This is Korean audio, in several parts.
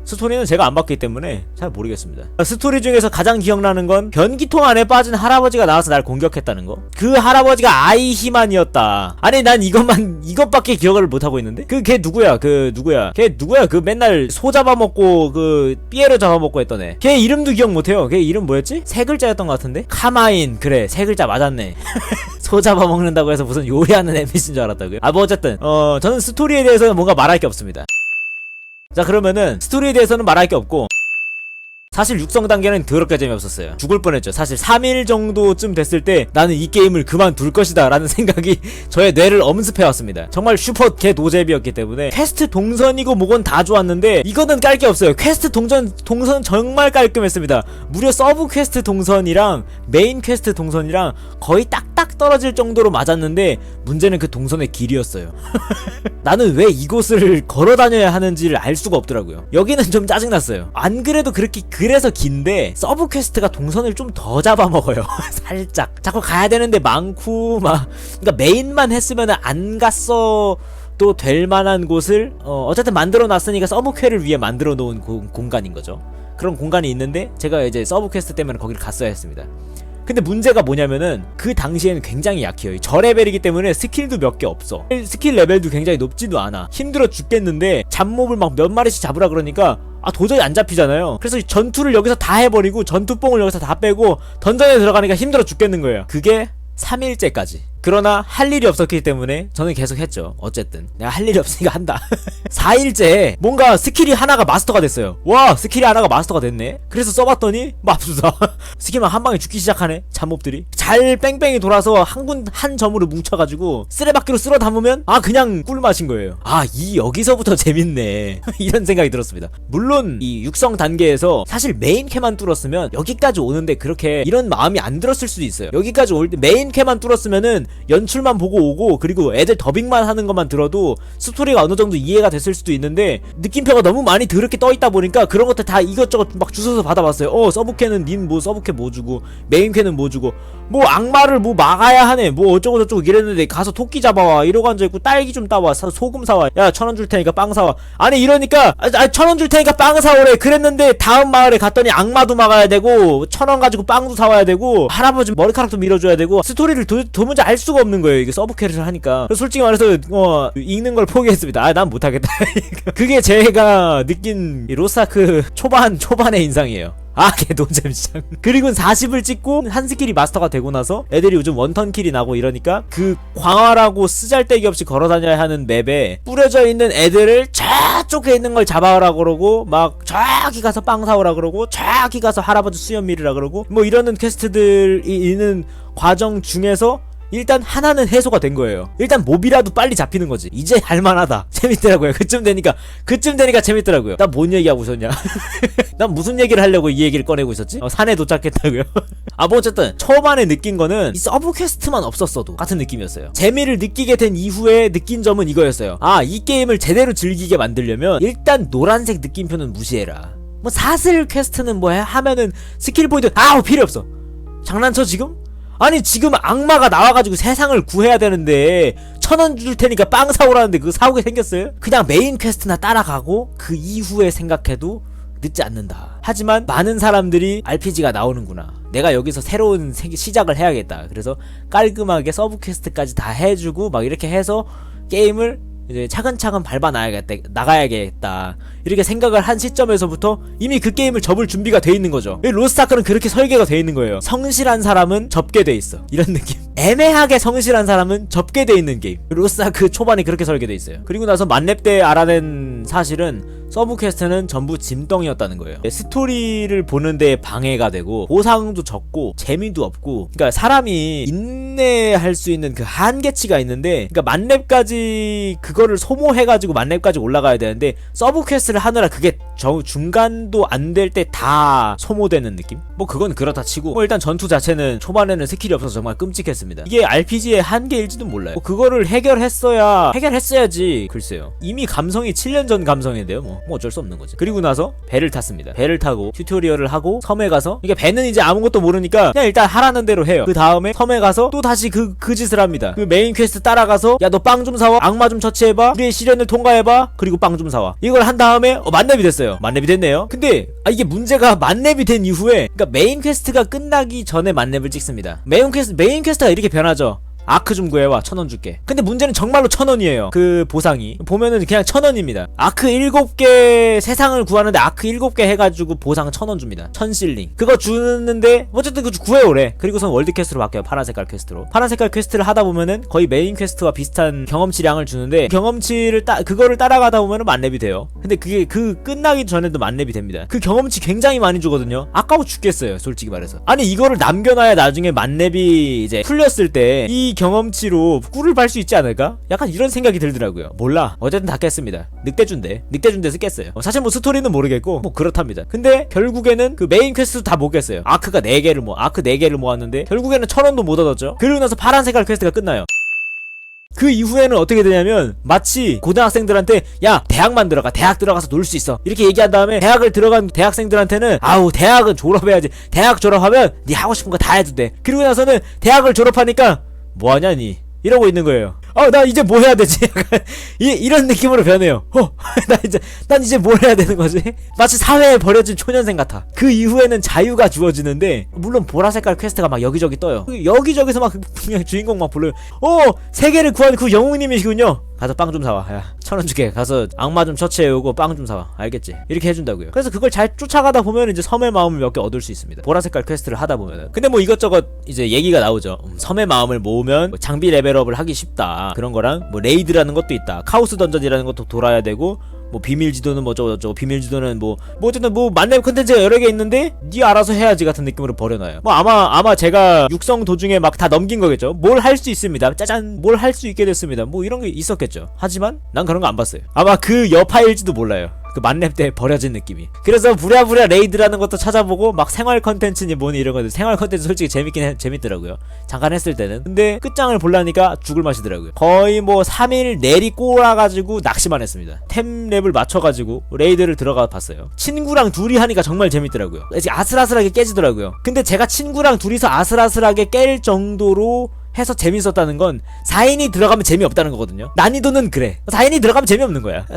스토리는 제가 안 봤기 때문에 잘 모르겠습니다. 스토리 중에서 가장 기억나는 건 변기통 안에 빠진 할아버지가 나와서 날 공격했다는 거. 그 할아버지가 아이히만이었다. 아니 난 이것밖에 기억을 못하고 있는데? 걔 누구야? 걔 누구야? 그 맨날 소 잡아먹고 그 삐에로 잡아먹고 했던 애. 걔 이름도 기억 못해요. 걔 이름 뭐였지? 세 글자였던 것 같은데? 카마인. 그래 세 글자 맞았네. 소 잡아먹는다고 해서 무슨 요리하는 NPC인 줄 알았다고요? 뭐 어쨌든 저는 스토리에 대해서는 뭔가 말할 게 없습니다. 자 그러면은 스토리에 대해서는 말할 게 없고 사실 육성 단계는 더럽게 재미없었어요. 죽을 뻔했죠. 사실 3일 정도쯤 됐을 때 나는 이 게임을 그만둘 것이다 라는 생각이 저의 뇌를 엄습해왔습니다. 정말 슈퍼 개 노잼이었기 때문에 퀘스트 동선이고 뭐건 다 좋았는데 이거는 깔 게 없어요. 퀘스트 동선 정말 깔끔했습니다. 무려 서브 퀘스트 동선이랑 메인 퀘스트 동선이랑 거의 딱딱 떨어질 정도로 맞았는데 문제는 그 동선의 길이었어요. 나는 왜 이곳을 걸어다녀야 하는지를 알 수가 없더라고요. 여기는 좀 짜증났어요. 안 그래도 그래서 긴데 서브 퀘스트가 동선을 좀 더 잡아먹어요. 살짝 자꾸 가야 되는데 많고 그러니까 메인만 했으면 안 갔어도 될 만한 곳을 어쨌든 만들어 놨으니까 서브 퀘를 위해 만들어 놓은 공간인 거죠. 그런 공간이 있는데 제가 이제 서브 퀘스트 때문에 거기를 갔어야 했습니다. 근데 문제가 뭐냐면은 그 당시에는 굉장히 약해요. 저레벨이기 때문에 스킬도 몇 개 없어. 스킬 레벨도 굉장히 높지도 않아. 힘들어 죽겠는데 잡몹을 막 몇 마리씩 잡으라 그러니까 도저히 안 잡히잖아요. 그래서 전투를 여기서 다 해버리고 전투뽕을 여기서 다 빼고 던전에 들어가니까 힘들어 죽겠는 거예요. 그게 3일째까지. 그러나 할 일이 없었기 때문에 저는 계속 했죠. 어쨌든 내가 할 일이 없으니까 한다. 4일째 뭔가 스킬이 하나가 마스터가 됐어요. 와 스킬이 하나가 마스터가 됐네. 그래서 써봤더니 맙소사. 스킬만 한 방에 죽기 시작하네. 잡몹들이 잘 뺑뺑이 돌아서 한 점으로 뭉쳐가지고 쓰레받기로 쓸어 담으면 그냥 꿀맛인 거예요. 여기서부터 재밌네. 이런 생각이 들었습니다. 물론 이 육성 단계에서 사실 메인 캐만 뚫었으면 여기까지 오는데 그렇게 이런 마음이 안 들었을 수도 있어요. 여기까지 올 때 메인 캐만 뚫었으면은 연출만 보고 오고 그리고 애들 더빙만 하는 것만 들어도 스토리가 어느 정도 이해가 됐을 수도 있는데 느낌표가 너무 많이 더럽게 떠있다 보니까 그런 것들 다 이것저것 막 주워서 받아봤어요. 서브캐는 서브캐 뭐 주고 메인캐는 뭐 주고 뭐 악마를 뭐 막아야 하네 뭐 어쩌고저쩌고 이랬는데 가서 토끼 잡아와 이러고 앉아있고 딸기 좀 따와 소금 사와 야 1,000원 줄 테니까 빵 사와 아니 이러니까 1,000원 줄 테니까 빵 사오래 그랬는데 다음 마을에 갔더니 악마도 막아야 되고 1,000원 가지고 빵도 사와야 되고 할아버지 머리카락도 밀어줘야 되고 스토리를 도무지 알 수가 없는 거예요. 이게 서브캐를 하니까. 솔직히 말해서 읽는 걸 포기했습니다. 난 못하겠다. 그게 제가 느낀 로스아크 초반의 인상이에요. 개노잼 시장. 그리고 40을 찍고 한 스킬이 마스터가 되고 나서 애들이 요즘 원턴킬이 나고 이러니까 그 광활하고 쓰잘데기 없이 걸어다녀야 하는 맵에 뿌려져 있는 애들을 저쪽에 있는 걸 잡아오라 그러고 막 저기 가서 빵 사오라 그러고 저기 가서 할아버지 수염 밀으라 그러고 뭐 이러는 퀘스트들이 있는 과정 중에서 일단 하나는 해소가 된 거예요. 일단 몹이라도 빨리 잡히는 거지. 이제 할만하다. 재밌더라고요. 그쯤 되니까 재밌더라고요. 나 뭔 얘기하고 있었냐? 난 무슨 얘기를 하려고 이 얘기를 꺼내고 있었지? 산에 도착했다고요? 뭐 어쨌든 초반에 느낀 거는 이 서브 퀘스트만 없었어도 같은 느낌이었어요. 재미를 느끼게 된 이후에 느낀 점은 이거였어요. 이 게임을 제대로 즐기게 만들려면 일단 노란색 느낌표는 무시해라. 뭐 사슬 퀘스트는 뭐 하면은 스킬 포인트 필요 없어. 장난쳐 지금? 아니 지금 악마가 나와가지고 세상을 구해야 되는데 1,000원 줄 테니까 빵 사오라는데 그거 사오게 생겼어요? 그냥 메인 퀘스트나 따라가고 그 이후에 생각해도 늦지 않는다. 하지만 많은 사람들이 RPG가 나오는구나. 내가 여기서 새로운 시작을 해야겠다. 그래서 깔끔하게 서브 퀘스트까지 다 해주고 막 이렇게 해서 게임을 이제 차근차근 나가야겠다 이렇게 생각을 한 시점에서부터 이미 그 게임을 접을 준비가 돼 있는 거죠. 로스트아크는 그렇게 설계가 돼 있는 거예요. 성실한 사람은 접게 돼 있어. 이런 느낌. 애매하게 성실한 사람은 접게 돼 있는 게임. 로스트아크 초반에 그렇게 설계돼 있어요. 그리고 나서 만렙 때 알아낸 사실은 서브 퀘스트는 전부 짐덩이였다는 거예요. 스토리를 보는데 방해가 되고 보상도 적고 재미도 없고 그러니까 사람이 인내할 수 있는 그 한계치가 있는데 그러니까 만렙까지 그거를 소모해가지고 만렙까지 올라가야 되는데 서브 퀘스트를 하느라 그게 중간도 안 될 때 다 소모되는 느낌? 뭐 그건 그렇다 치고 일단 전투 자체는 초반에는 스킬이 없어서 정말 끔찍했습니다. 이게 RPG의 한계일지도 몰라요. 그거를 해결했어야지. 글쎄요. 이미 감성이 7년 전 감성인데요 뭐. 뭐 어쩔 수 없는 거지. 그리고 나서 배를 탔습니다. 배를 타고 튜토리얼을 하고 섬에 가서, 그러니까 배는 이제 아무것도 모르니까 그냥 일단 하라는 대로 해요. 그 다음에 섬에 가서 또 다시 그 짓을 합니다. 그 메인 퀘스트 따라가서 야 너 빵 좀 사와, 악마 좀 처치해봐, 우리의 시련을 통과해봐, 그리고 빵 좀 사와. 이걸 한 다음에 만렙이 됐어요. 만렙이 됐네요. 근데 이게 문제가 만렙이 된 이후에, 그러니까 메인 퀘스트가 끝나기 전에 만렙을 찍습니다. 메인 퀘스트가 이렇게 변하죠. 아크 좀 구해와 1000원 줄게. 근데 문제는 정말로 1000원이에요. 그 보상이 보면은 그냥 1000원입니다. 아크 7개 세상을 구하는데 아크 7개 해가지고 보상 1000원 줍니다. 1000실링 그거 주는데 어쨌든 그거 구해오래. 그리고선 월드 퀘스트로 바뀌어요. 파란 색깔 퀘스트로. 파란 색깔 퀘스트를 하다 보면은 거의 메인 퀘스트와 비슷한 경험치량을 주는데, 경험치를 그거를 따라가다 보면은 만렙이 돼요. 근데 그게 끝나기 전에도 만렙이 됩니다. 그 경험치 굉장히 많이 주거든요. 아까워 죽겠어요, 솔직히 말해서. 아니 이거를 남겨놔야 나중에 만렙이 이제 풀렸을 때 이 경험치로 꿀을 팔 수 있지 않을까? 약간 이런 생각이 들더라고요. 몰라. 어쨌든 다 깼습니다. 늑대준대서 깼어요. 사실 뭐 스토리는 모르겠고 뭐 그렇답니다. 근데 결국에는 그 메인 퀘스트 다 못 깼어요. 아크 4개를 모았는데 결국에는 1000원도 못 얻었죠. 그리고 나서 파란 색깔 퀘스트가 끝나요. 그 이후에는 어떻게 되냐면 마치 고등학생들한테 야 대학만 들어가, 대학 들어가서 놀 수 있어, 이렇게 얘기한 다음에 대학을 들어간 대학생들한테는 아우 대학은 졸업해야지, 대학 졸업하면 네 하고 싶은 거 다 해도 돼. 그리고 나서는 대학을 졸업하니까 뭐하냐 니 이러고 있는 거예요. 나 이제 뭐 해야 되지? 약간 이런 느낌으로 변해요. 난 이제 뭘 해야 되는 거지? 마치 사회에 버려진 초년생 같아. 그 이후에는 자유가 주어지는데, 물론 보라색깔 퀘스트가 막 여기저기 떠요. 여기저기서 막 그냥 주인공 막 불러요. 3개를 구한 그 영웅님이시군요. 가서 빵 좀 사와. 야 1000원 줄게. 가서 악마 좀 처치해오고 빵 좀 사와. 알겠지? 이렇게 해준다고요. 그래서 그걸 잘 쫓아가다 보면 이제 섬의 마음을 몇 개 얻을 수 있습니다. 보라색깔 퀘스트를 하다 보면은. 근데 뭐 이것저것 이제 얘기가 나오죠. 섬의 마음을 모으면 뭐 장비 레벨업을 하기 쉽다, 그런 거랑 뭐 레이드라는 것도 있다, 카오스 던전이라는 것도 돌아야 되고, 뭐 비밀지도는 뭐 저거 비밀지도는 뭐 어쨌든 뭐 만렙 컨텐츠가 여러 개 있는데 니 알아서 해야지 같은 느낌으로 버려놔요. 뭐 아마 제가 육성 도중에 막 다 넘긴 거겠죠. 뭘 할 수 있습니다. 짜잔, 뭘 할 수 있게 됐습니다. 뭐 이런 게 있었겠죠. 하지만 난 그런 거 안 봤어요. 아마 그 여파일지도 몰라요. 그 만렙 때 버려진 느낌이. 그래서 부랴부랴 레이드라는 것도 찾아보고 막 생활 컨텐츠니 뭐니 이런 것들, 생활 컨텐츠 솔직히 재밌더라고요. 잠깐 했을 때는. 근데 끝장을 보려니까 죽을 맛이더라고요. 거의 뭐 3일 내리 꼬라가지고 낚시만 했습니다. 템 랩을 맞춰가지고 레이드를 들어가 봤어요. 친구랑 둘이 하니까 정말 재밌더라고요. 아슬아슬하게 깨지더라고요. 근데 제가 친구랑 둘이서 아슬아슬하게 깰 정도로 해서 재밌었다는 건 4인이 들어가면 재미없다는 거거든요. 난이도는 그래. 4인이 들어가면 재미없는 거야.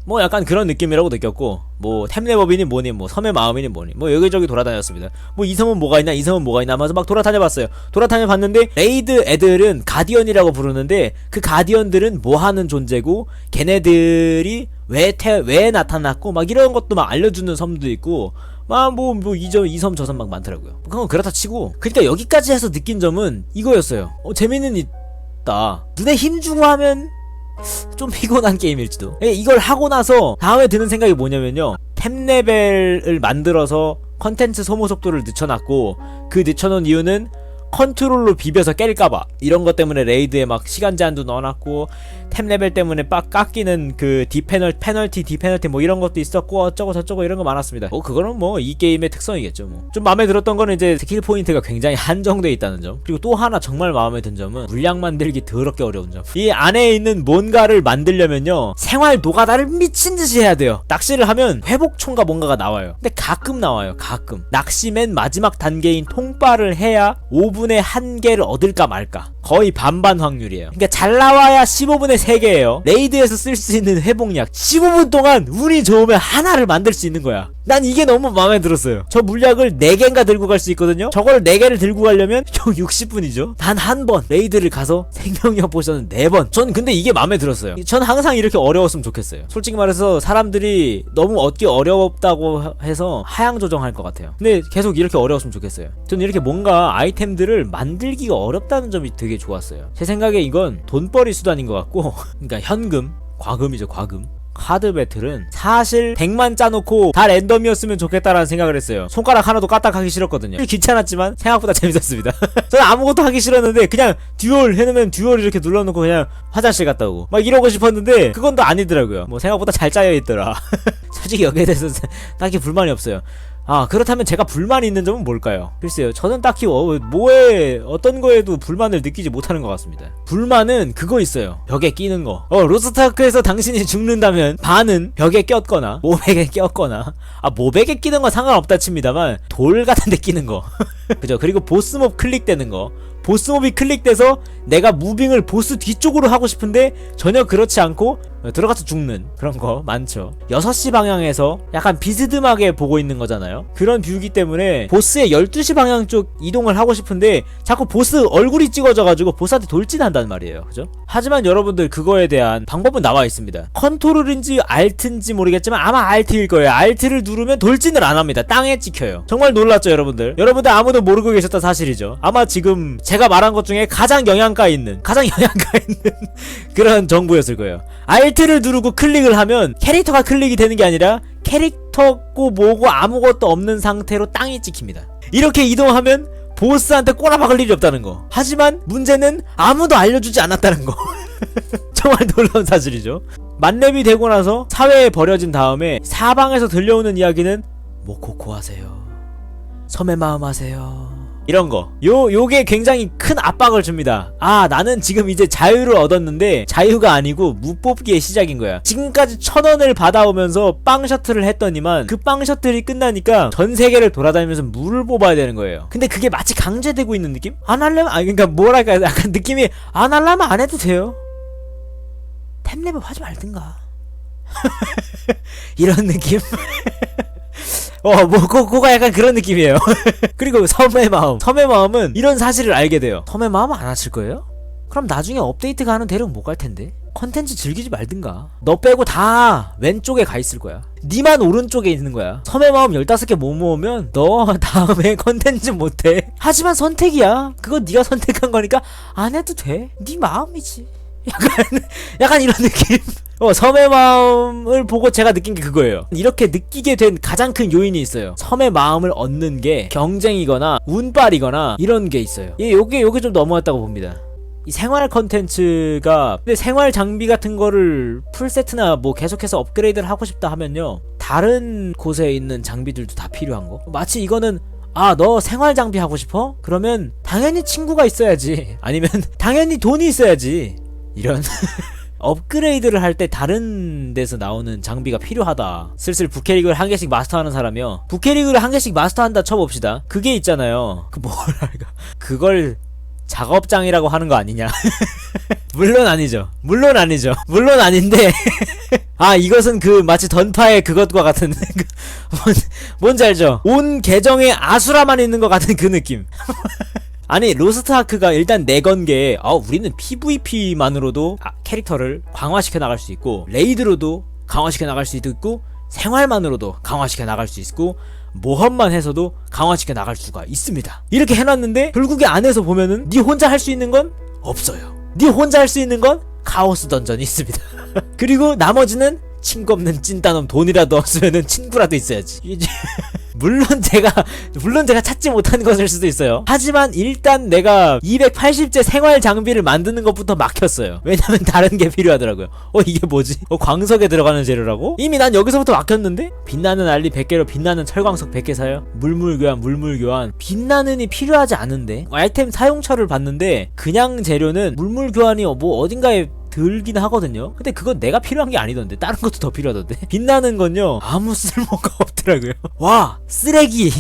뭐 약간 그런 느낌이라고 느꼈고, 뭐 템레버비니 뭐니 뭐 섬의 마음이니 뭐니 뭐 여기저기 돌아다녔습니다. 뭐 이 섬은 뭐가 있나 이 섬은 뭐가 있나 하면서 막 돌아다녀봤어요. 돌아다녀봤는데 레이드 애들은 가디언이라고 부르는데, 그 가디언들은 뭐하는 존재고 걔네들이 왜 나타났고 막 이런 것도 막 알려주는 섬도 있고, 막 뭐 이 섬 저 섬 막 많더라고요. 그건 그렇다 치고, 그러니까 여기까지 해서 느낀 점은 이거였어요. 재미는 있다. 눈에 힘주고 하면 좀 피곤한 게임일지도. 이걸 하고 나서 다음에 드는 생각이 뭐냐면요, 템 레벨을 만들어서 컨텐츠 소모 속도를 늦춰놨고, 그 늦춰놓은 이유는 컨트롤로 비벼서 깰까봐. 이런 것 때문에 레이드에 막 시간 제한도 넣어놨고, 템 레벨 때문에 빡 깎이는 그 페널티 뭐 이런 것도 있었고, 어쩌고 저쩌고 이런 거 많았습니다. 그거는 뭐 이 게임의 특성이겠죠. 뭐 좀 마음에 들었던 거는 이제 스킬 포인트가 굉장히 한정돼 있다는 점. 그리고 또 하나 정말 마음에 든 점은 물량 만들기 더럽게 어려운 점. 이 안에 있는 뭔가를 만들려면요, 생활 노가다를 미친듯이 해야 돼요. 낚시를 하면 회복총과 뭔가가 나와요. 근데 가끔 나와요. 가끔. 낚시 맨 마지막 단계인 통발을 해야 5분에 1개를 얻을까 말까. 거의 반반 확률이에요. 그러니까 잘 나와야 15분에 3개예요. 레이드에서 쓸 수 있는 회복약 15분 동안 운이 좋으면 하나를 만들 수 있는 거야. 난 이게 너무 마음에 들었어요. 저 물약을 4개인가 들고 갈 수 있거든요. 저걸 4개를 들고 가려면 총 60분이죠. 단 한 번 레이드를 가서 생명력 포션은 4번. 전 근데 이게 마음에 들었어요. 전 항상 이렇게 어려웠으면 좋겠어요. 솔직히 말해서 사람들이 너무 얻기 어렵다고 해서 하향 조정할 것 같아요. 근데 계속 이렇게 어려웠으면 좋겠어요. 전 이렇게 뭔가 아이템들을 만들기가 어렵다는 점이 되게 좋았어요. 제 생각에 이건 돈벌이 수단인 것 같고, 그러니까 현금, 과금이죠, 과금. 카드 배틀은 사실 100만 짜놓고 다 랜덤이었으면 좋겠다라는 생각을 했어요. 손가락 하나도 까딱하기 싫었거든요. 귀찮았지만 생각보다 재밌었습니다. 저는 아무것도 하기 싫었는데 그냥 듀얼 해놓으면 듀얼 이렇게 눌러놓고 그냥 화장실 갔다 오고 막 이러고 싶었는데, 그건 또 아니더라고요. 뭐 생각보다 잘 짜여있더라. 솔직히 여기에 대해서 딱히 불만이 없어요. 그렇다면 제가 불만이 있는 점은 뭘까요? 글쎄요, 저는 딱히 어떤 거에도 불만을 느끼지 못하는 것 같습니다. 불만은 그거 있어요. 벽에 끼는 거. 로스트아크에서 당신이 죽는다면 반은 벽에 꼈거나 모백에 꼈거나, 모백에 끼는 건 상관없다 칩니다만 돌 같은 데 끼는 거. 그죠? 그리고 보스몹 클릭되는 거. 보스몹이 클릭돼서 내가 무빙을 보스 뒤쪽으로 하고 싶은데 전혀 그렇지 않고 들어가서 죽는 그런 거 많죠. 6시 방향에서 약간 비스듬하게 보고 있는 거잖아요. 그런 뷰이기 때문에 보스의 12시 방향 쪽 이동을 하고 싶은데 자꾸 보스 얼굴이 찍어져가지고 보스한테 돌진한단 말이에요. 그죠? 하지만 여러분들 그거에 대한 방법은 나와 있습니다. 컨트롤인지 알트인지 모르겠지만 아마 알트일 거예요. 알트를 누르면 돌진을 안 합니다. 땅에 찍혀요. 정말 놀랐죠, 여러분들? 여러분들 아무도 모르고 계셨다 사실이죠. 아마 지금 제가 말한 것 중에 가장 영양가 있는 그런 정보였을 거예요. 알트를 누르고 클릭을 하면 캐릭터가 클릭이 되는 게 아니라 캐릭터고 뭐고 아무것도 없는 상태로 땅이 찍힙니다. 이렇게 이동하면 보스한테 꼬라박을 일이 없다는 거. 하지만 문제는 아무도 알려주지 않았다는 거. 정말 놀라운 사실이죠. 만렙이 되고 나서 사회에 버려진 다음에 사방에서 들려오는 이야기는 모코코 하세요, 섬의 마음 하세요, 이런 거. 요게 굉장히 큰 압박을 줍니다. 나는 지금 이제 자유를 얻었는데 자유가 아니고 무뽑기의 시작인 거야. 지금까지 1000원을 받아오면서 빵 셔틀을 했더니만 그 빵 셔틀이 끝나니까 전 세계를 돌아다니면서 물을 뽑아야 되는 거예요. 근데 그게 마치 강제되고 있는 느낌? 안 하려면, 그러니까 뭐랄까, 약간 느낌이 안 하려면 안 해도 돼요. 템레벨 하지 말든가. 이런 느낌? 그거가 약간 그런 느낌이에요. 그리고 섬의 마음은 이런 사실을 알게 돼요. 섬의 마음은 안 하실 거예요? 그럼 나중에 업데이트가 하는 대륙 못 갈 텐데? 컨텐츠 즐기지 말든가. 너 빼고 다 왼쪽에 가 있을 거야. 니만 오른쪽에 있는 거야. 섬의 마음 15개 못 모으면 너 다음에 컨텐츠 못해. 하지만 선택이야. 그건 니가 선택한 거니까 안 해도 돼. 니 마음이지. 약간 이런 느낌. 섬의 마음을 보고 제가 느낀 게 그거예요. 이렇게 느끼게 된 가장 큰 요인이 있어요. 섬의 마음을 얻는 게 경쟁이거나 운빨이거나 이런 게 있어요. 요게 좀 넘어왔다고 봅니다. 이 생활 컨텐츠가, 근데 생활 장비 같은 거를 풀세트나 뭐 계속해서 업그레이드를 하고 싶다 하면요, 다른 곳에 있는 장비들도 다 필요한 거. 마치 이거는 너 생활 장비 하고 싶어? 그러면 당연히 친구가 있어야지. 아니면 당연히 돈이 있어야지. 이런 업그레이드를 할 때 다른 데서 나오는 장비가 필요하다. 슬슬 부캐릭을 한 개씩 마스터하는 사람이요, 부캐릭을 한 개씩 마스터한다 쳐봅시다. 그게 있잖아요. 그걸 작업장이라고 하는 거 아니냐. 물론 아니죠. 물론 아닌데 이것은 마치 던파의 그것과 같은 뭔지 알죠? 온 계정에 아수라만 있는 것 같은 그 느낌. 아니, 로스트아크가 일단 내건 게 우리는 PVP만으로도 캐릭터를 강화시켜 나갈 수 있고, 레이드로도 강화시켜 나갈 수 있고, 생활만으로도 강화시켜 나갈 수 있고, 모험만 해서도 강화시켜 나갈 수가 있습니다. 이렇게 해놨는데 결국에 안에서 보면은 니 혼자 할 수 있는 건 없어요. 니 혼자 할 수 있는 건 카오스 던전이 있습니다. 그리고 나머지는 친구 없는 찐따놈, 돈이라도 없으면은 친구라도 있어야지. 물론 제가 찾지 못한 것일 수도 있어요. 하지만 일단 내가 280제 생활 장비를 만드는 것부터 막혔어요. 왜냐면 다른 게 필요하더라고요. 이게 뭐지? 광석에 들어가는 재료라고? 이미 난 여기서부터 막혔는데? 빛나는 알리 100개로 빛나는 철광석 100개 사요? 물물 교환. 빛나는이 필요하지 않은데? 아이템 사용처를 봤는데 그냥 재료는 물물 교환이 어딘가에 들긴 하거든요. 근데 그건 내가 필요한 게 아니던데 다른 것도 더 필요하던데. 빛나는 건요 아무 쓸모가 없더라고요. 와, 쓰레기.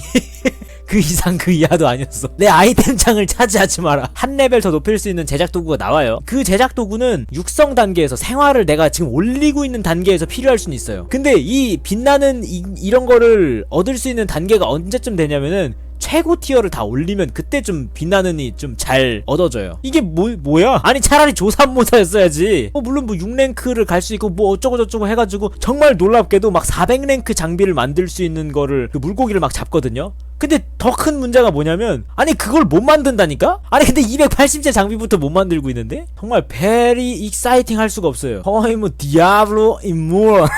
그 이상 그 이하도 아니었어. 내 아이템 창을 차지하지 마라. 한 레벨 더 높일 수 있는 제작 도구가 나와요. 그 제작 도구는 육성 단계에서, 생활을 내가 지금 올리고 있는 단계에서 필요할 수는 있어요. 근데 이 빛나는 이런 거를 얻을 수 있는 단계가 언제쯤 되냐면은 최고 티어를 다 올리면 그때 좀 빛나는이 좀 잘 얻어져요. 이게 뭐야? 아니 차라리 조산모사였어야지. 물론 6랭크를 갈 수 있고 어쩌고저쩌고 해가지고 정말 놀랍게도 막 400랭크 장비를 만들 수 있는 거를, 그 물고기를 막 잡거든요. 근데 더 큰 문제가 뭐냐면, 아니 그걸 못 만든다니까? 아니 근데 280제 장비부터 못 만들고 있는데? 정말 very exciting 할 수가 없어요. 거의 디아블로 임몰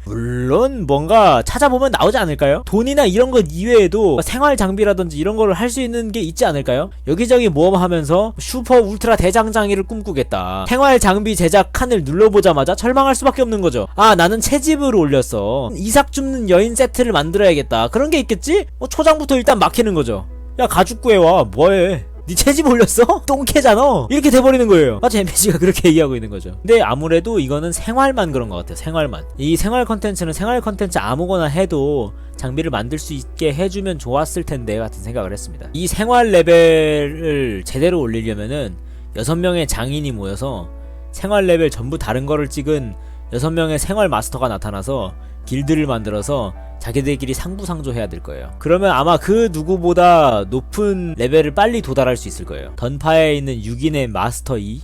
물론 뭔가 찾아보면 나오지 않을까요? 돈이나 이런 것 이외에도 생활 장비라든지 이런 거를 할 수 있는 게 있지 않을까요? 여기저기 모험하면서 슈퍼 울트라 대장장이를 꿈꾸겠다. 생활 장비 제작 칸을 눌러보자마자 절망할 수밖에 없는 거죠. 아, 나는 채집을 올렸어. 이삭 줍는 여인 세트를 만들어야겠다. 그런 게 있겠지? 초장부터 일단 막히는 거죠. 야, 가죽 구해와. 뭐해? 니 채집 올렸어? 똥캐잖아. 이렇게 돼버리는 거예요. 마치 NPC가 그렇게 얘기하고 있는 거죠. 근데 아무래도 이거는 생활만 그런 것 같아요. 생활만. 이 생활 컨텐츠는 생활 컨텐츠 아무거나 해도 장비를 만들 수 있게 해주면 좋았을 텐데 같은 생각을 했습니다. 이 생활 레벨을 제대로 올리려면은 6명의 장인이 모여서 생활 레벨 전부 다른 거를 찍은 6명의 생활 마스터가 나타나서 길드를 만들어서 자기들끼리 상부상조해야 될 거예요. 그러면 아마 그 누구보다 높은 레벨을 빨리 도달할 수 있을 거예요. 던파에 있는 6인의 마스터 2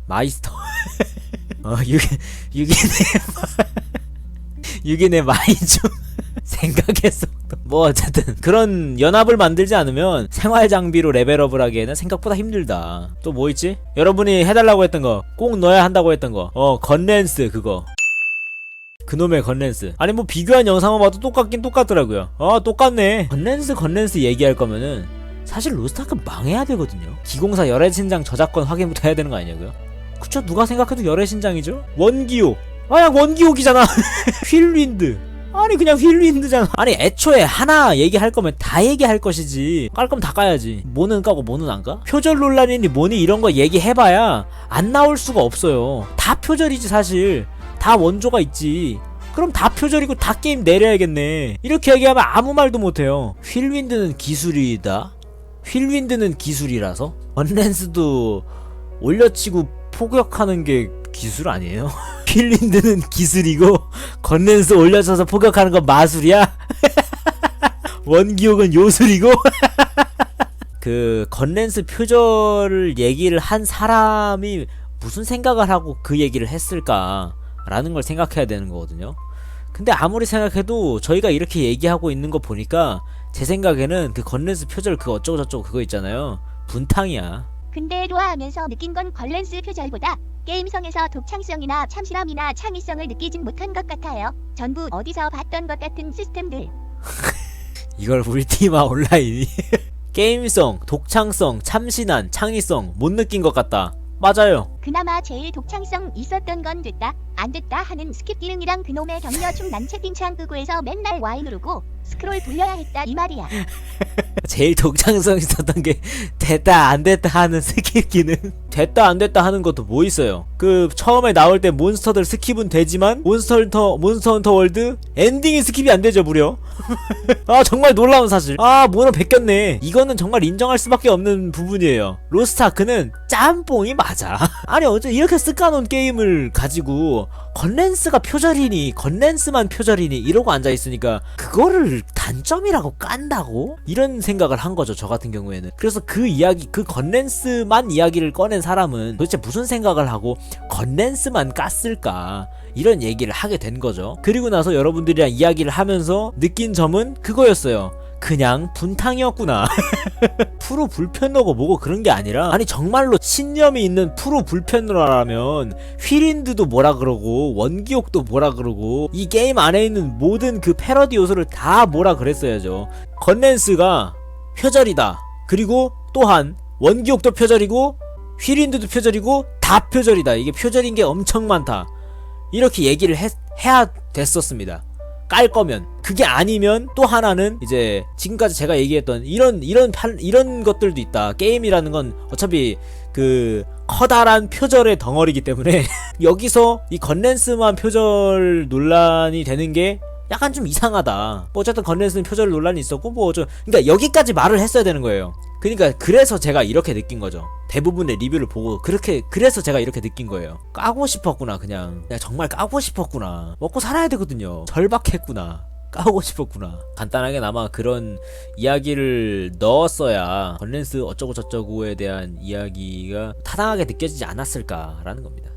마이스터 6인의 마이죠. 생각했어. 뭐 어쨌든 그런 연합을 만들지 않으면 생활 장비로 레벨업을 하기에는 생각보다 힘들다. 또 뭐 있지? 여러분이 해달라고 했던 거, 꼭 넣어야 한다고 했던 거, 건랜스 그거. 그놈의 건랜스. 아니 뭐 비교한 영상만 봐도 똑같긴 똑같더라고요. 똑같네. 건랜스 얘기할 거면은 사실 로스트아크 망해야 되거든요. 기공사 열애 신장 저작권 확인부터 해야 되는 거 아니냐고요? 그쵸, 누가 생각해도 열애 신장이죠? 원기옥. 그냥 원기옥이잖아. 휠윈드. 아니 그냥 휠윈드잖아. 아니 애초에 하나 얘기할 거면 다 얘기할 것이지. 깔 거면 다 까야지. 뭐는 까고 뭐는 안 까? 표절 논란이니 뭐니 이런 거 얘기해봐야 안 나올 수가 없어요. 다 표절이지 사실. 다 원조가 있지. 그럼 다 표절이고 다 게임 내려야겠네. 이렇게 얘기하면 아무 말도 못해요. 휠윈드는 기술이다. 휠윈드는 기술이라서 원랜스도 올려치고 포격하는 게 기술 아니에요? 휠윈드는 기술이고 건랜스 올려쳐서 포격하는 건 마술이야? 원기옥은 요술이고? 그 건랜스 표절을 얘기를 한 사람이 무슨 생각을 하고 그 얘기를 했을까 라는 걸 생각해야 되는 거거든요. 근데 아무리 생각해도 저희가 이렇게 얘기하고 있는 거 보니까 제 생각에는 그 건랜스 표절 그거 어쩌고저쩌고 그거 있잖아요. 분탕이야. 근데 로아하면서 느낀 건 건랜스 표절보다 게임성에서 독창성이나 참신함이나 창의성을 느끼진 못한 것 같아요. 전부 어디서 봤던 것 같은 시스템들. 이걸 울티마 온라인이 게임성, 독창성, 참신한, 창의성 못 느낀 것 같다. 맞아요. 그나마 제일 독창성 있었던 건 됐다 안 됐다 하는 스킵 기능이랑 그놈의 격려충 난 채팅창 끄고에서 맨날 Y 누르고 스크롤 돌려야 했다 이 말이야. 제일 독창성 있었던 게 됐다 안 됐다 하는 스킵 기능. 됐다 안 됐다 하는 것도 뭐 있어요. 그 처음에 나올 때 몬스터들 스킵은 되지만 몬스터 헌터 월드 엔딩이 스킵이 안 되죠 무려. 아 정말 놀라운 사실. 뭐는 베꼈네. 이거는 정말 인정할 수밖에 없는 부분이에요. 로스트아크는 짬뽕이 맞아. 아니 어째 이렇게 쓱까놓은 게임을 가지고 건랜스가 표절이니 건랜스만 표절이니 이러고 앉아있으니까 그거를 단점이라고 깐다고? 이런 생각을 한 거죠 저 같은 경우에는. 그래서 그 이야기 그 건랜스만 이야기를 꺼낸 사람은 도대체 무슨 생각을 하고 건랜스만 깠을까 이런 얘기를 하게 된 거죠. 그리고 나서 여러분들이랑 이야기를 하면서 느낀 점은 그거였어요. 그냥 분탕이었구나. 프로 불편러고 뭐고 그런 게 아니라 아니 정말로 신념이 있는 프로 불편러라면 휠윈드도 뭐라 그러고 원기옥도 뭐라 그러고 이 게임 안에 있는 모든 그 패러디 요소를 다 뭐라 그랬어야죠. 건랜스가 표절이다. 그리고 또한 원기옥도 표절이고 휠윈드도 표절이고 다 표절이다. 이게 표절인 게 엄청 많다. 이렇게 얘기를 해야 됐었습니다. 깔 거면. 그게 아니면 또 하나는 이제 지금까지 제가 얘기했던 이런 것들도 있다. 게임이라는 건 어차피 그 커다란 표절의 덩어리이기 때문에 여기서 이 건랜스만 표절 논란이 되는 게 약간 좀 이상하다. 뭐 어쨌든 건랜스는 표절 논란이 있었고 뭐 그러니까 여기까지 말을 했어야 되는 거예요. 그러니까 그래서 제가 이렇게 느낀 거죠. 대부분의 리뷰를 보고 그래서 제가 이렇게 느낀 거예요. 까고 싶었구나. 그냥 정말 까고 싶었구나. 먹고 살아야 되거든요. 절박했구나. 까고 싶었구나. 간단하게나마 그런 이야기를 넣었어야 건랜스 어쩌고 저쩌고에 대한 이야기가 타당하게 느껴지지 않았을까라는 겁니다.